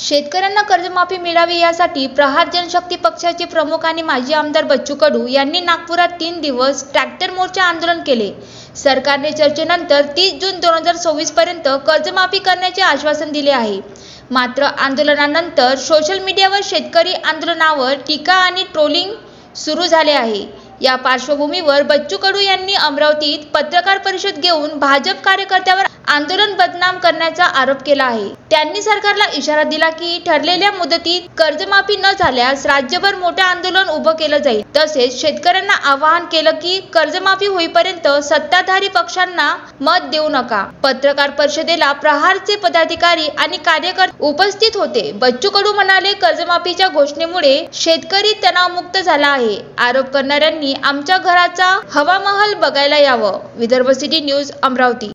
शेतकऱ्यांना कर्जमाफी मिळावी यासाठी प्रहार जनशक्ती पक्षाचे प्रमुख आणि माजी आमदार बच्चू कडू यांनी नागपुरात 3 दिवस ट्रॅक्टर मोर्चा आंदोलन केले। सरकारने चर्चेनंतर 30 जून 2024 पर्यंत कर्जमाफी करण्याचे आश्वासन दिले आहे। मात्र आंदोलनानंतर सोशल मीडियावर शेतकरी आंदोलनावर टीका आणि ट्रोलिंग सुरू झाले आहे। या पार्श्वभूमीवर बच्चू कडू यांनी अमरावतीत पत्रकार परिषद घेऊन भाजप कार्यकर्त्यावर आंदोलन बदनाम करण्याचा आरोप केला आहे। त्यांनी सरकारला इशारा दिला की ठरलेल्या मुदतीत कर्जमाफी न झाल्यास राज्यभर मोठे आंदोलन उभं केलं जाईल। तसेच शेतकऱ्यांना आवाहन केलं की कर्जमाफी होईपर्यंत सत्ताधारी पक्षांना मत देऊ नका। पत्रकार परिषदेला प्रहारचे पदाधिकारी आणि कार्यकर्ते उपस्थित होते। बच्चू कडू म्हणाले, कर्जमाफीच्या घोषणेमुळे शेतकरी तणावमुक्त झाला आहे। आरोप करणाऱ्यांनी आमच्या घराचा हवामहल बघायला यावं। Vidarbha city news, Amravati.